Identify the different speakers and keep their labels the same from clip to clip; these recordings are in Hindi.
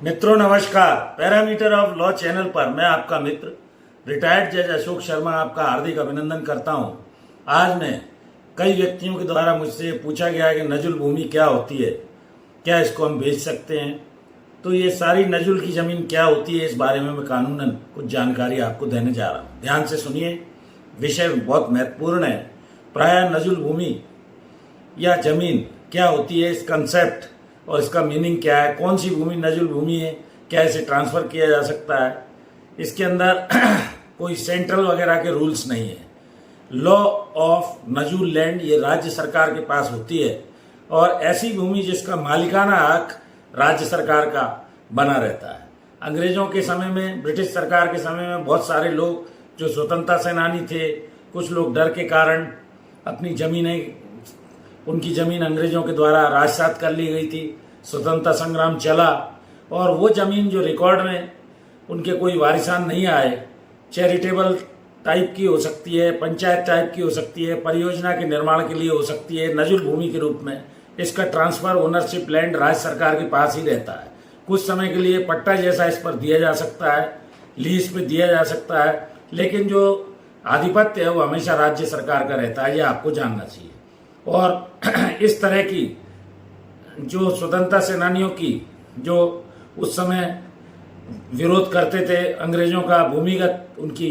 Speaker 1: मित्रों नमस्कार। पैरामीटर ऑफ लॉ चैनल पर मैं आपका मित्र रिटायर्ड जज अशोक शर्मा आपका हार्दिक अभिनंदन करता हूं। आज मैं कई व्यक्तियों के द्वारा मुझसे पूछा गया है कि नजुल भूमि क्या होती है, क्या इसको हम बेच सकते हैं। तो ये सारी नजुल की जमीन क्या होती है, इस बारे में मैं कानूनन कुछ जानकारी आपको देने जा रहा हूँ। ध्यान से सुनिए, विषय बहुत महत्वपूर्ण है। प्रायः नजुल भूमि या जमीन क्या होती है, इस कंसेप्ट और इसका मीनिंग क्या है, कौन सी भूमि नजुल भूमि है, क्या इसे ट्रांसफर किया जा सकता है, इसके अंदर कोई सेंट्रल वगैरह के रूल्स नहीं है। लॉ ऑफ नजुल लैंड ये राज्य सरकार के पास होती है और ऐसी भूमि जिसका मालिकाना हक राज्य सरकार का बना रहता है। अंग्रेजों के समय में, ब्रिटिश सरकार के समय में बहुत सारे लोग जो स्वतंत्रता सेनानी थे, कुछ लोग डर के कारण अपनी जमीनें, उनकी जमीन अंग्रेजों के द्वारा राजसात कर ली गई थी। स्वतंत्रता संग्राम चला और वो जमीन जो रिकॉर्ड में उनके कोई वारिसान नहीं आए, चैरिटेबल टाइप की हो सकती है, पंचायत टाइप की हो सकती है, परियोजना के निर्माण के लिए हो सकती है, नजुल भूमि के रूप में इसका ट्रांसफर ओनरशिप लैंड राज्य सरकार के पास ही रहता है। कुछ समय के लिए पट्टा जैसा इस पर दिया जा सकता है, लीज पे दिया जा सकता है, लेकिन जो आधिपत्य है वो हमेशा राज्य सरकार का रहता है, ये आपको जानना चाहिए। और इस तरह की जो स्वतंत्रता सेनानियों की जो उस समय विरोध करते थे अंग्रेजों का, भूमिगत उनकी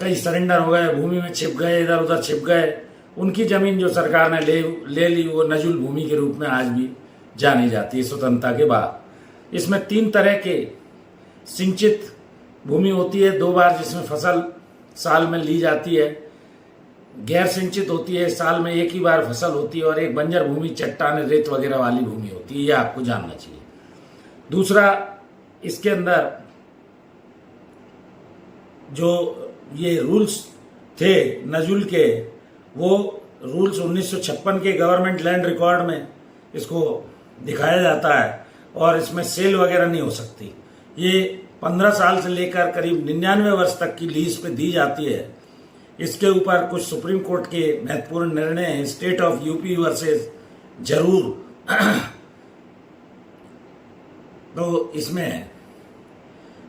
Speaker 1: कई सरेंडर हो गए, भूमि में छिप गए, इधर उधर छिप गए, उनकी जमीन जो सरकार ने ले ली वो नजुल भूमि के रूप में आज भी जानी जाती है स्वतंत्रता के बाद। इसमें 3 तरह के सिंचित भूमि होती है, 2 बार जिसमें फसल साल में ली जाती है, गैर सिंचित होती है, साल में एक ही बार फसल होती है, और एक बंजर भूमि, चट्टान, रेत वगैरह वाली भूमि होती है। ये आपको जानना चाहिए। दूसरा, इसके अंदर जो ये रूल्स थे नजुल के, वो रूल्स 1956 के गवर्नमेंट लैंड रिकॉर्ड में इसको दिखाया जाता है और इसमें सेल वगैरह नहीं हो सकती। ये 15 साल से लेकर करीब 99 वर्ष तक की लीज पे दी जाती है। इसके ऊपर कुछ सुप्रीम कोर्ट के महत्वपूर्ण निर्णय हैं। स्टेट ऑफ यूपी वर्सेस जरूर तो इसमें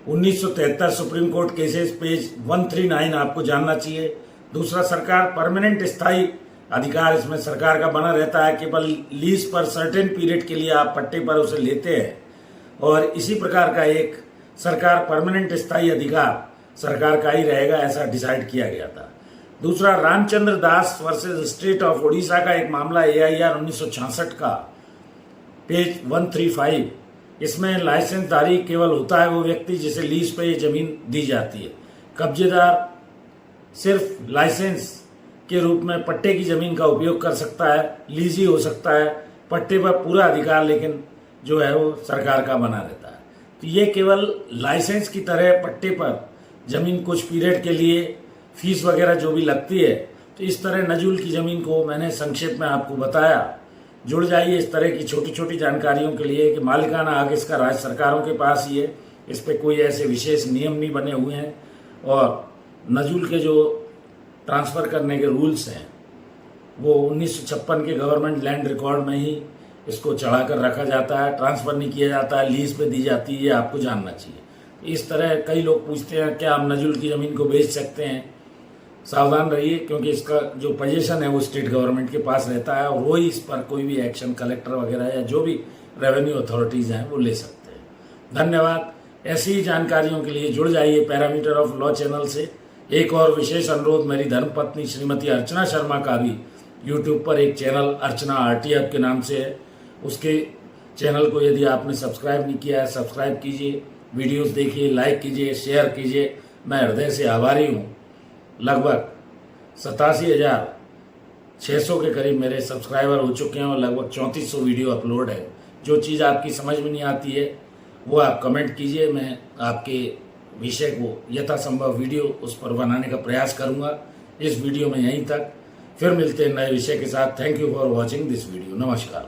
Speaker 1: 1973 सुप्रीम कोर्ट केसेस पेज 139 आपको जानना चाहिए। दूसरा, सरकार परमानेंट स्थायी अधिकार इसमें सरकार का बना रहता है, केवल लीज पर सर्टेन पीरियड के लिए आप पट्टे पर उसे लेते हैं, और इसी प्रकार का एक सरकार परमानेंट स्थायी अधिकार सरकार का ही रहेगा, ऐसा डिसाइड किया गया था। दूसरा, रामचंद्र दास वर्सेस स्टेट ऑफ उड़ीसा का एक मामला AIR 1966 का पेज 135, इसमें लाइसेंसधारी केवल होता है वो व्यक्ति जिसे लीज पे ये जमीन दी जाती है। कब्जेदार सिर्फ लाइसेंस के रूप में पट्टे की जमीन का उपयोग कर सकता है, लीज ही हो सकता है, पट्टे पर पूरा अधिकार लेकिन जो है वो सरकार का बना रहता है। तो ये केवल लाइसेंस की तरह पट्टे पर जमीन कुछ पीरियड के लिए फीस वगैरह जो भी लगती है, तो इस तरह नजुल की जमीन को मैंने संक्षेप में आपको बताया। जुड़ जाइए इस तरह की छोटी छोटी जानकारियों के लिए कि मालिकाना हक इसका राज्य सरकारों के पास ही है, इस पे कोई ऐसे विशेष नियम नहीं बने हुए हैं, और नजुल के जो ट्रांसफ़र करने के रूल्स हैं वो 1956 के गवर्नमेंट लैंड रिकॉर्ड में ही इसको चढ़ा कर रखा जाता है, ट्रांसफ़र नहीं किया जाता है, लीज पे दी जाती है। ये आपको जानना चाहिए। इस तरह कई लोग पूछते हैं क्या हम नजुल की ज़मीन को बेच सकते हैं। सावधान रहिए, क्योंकि इसका जो पोजीशन है वो स्टेट गवर्नमेंट के पास रहता है और वो ही इस पर कोई भी एक्शन कलेक्टर वगैरह या जो भी रेवेन्यू अथॉरिटीज़ हैं वो ले सकते हैं। धन्यवाद। ऐसी ही जानकारियों के लिए जुड़ जाइए पैरामीटर ऑफ लॉ चैनल से। एक और विशेष अनुरोध, मेरी धर्मपत्नी श्रीमती अर्चना शर्मा का भी यूट्यूब पर एक चैनल अर्चना RTF के नाम से है। उसके चैनल को यदि आपने सब्सक्राइब नहीं किया है, सब्सक्राइब कीजिए, वीडियोस देखिए, लाइक कीजिए, शेयर कीजिए। मैं हृदय से आभारी हूँ। लगभग 87,600 के करीब मेरे सब्सक्राइबर हो चुके हैं और लगभग 3400 वीडियो अपलोड है। जो चीज़ आपकी समझ में नहीं आती है वो आप कमेंट कीजिए, मैं आपके विषय को यथासंभव वीडियो उस पर बनाने का प्रयास करूंगा। इस वीडियो में यहीं तक, फिर मिलते हैं नए विषय के साथ। Thank you for watching this video. नमस्कार।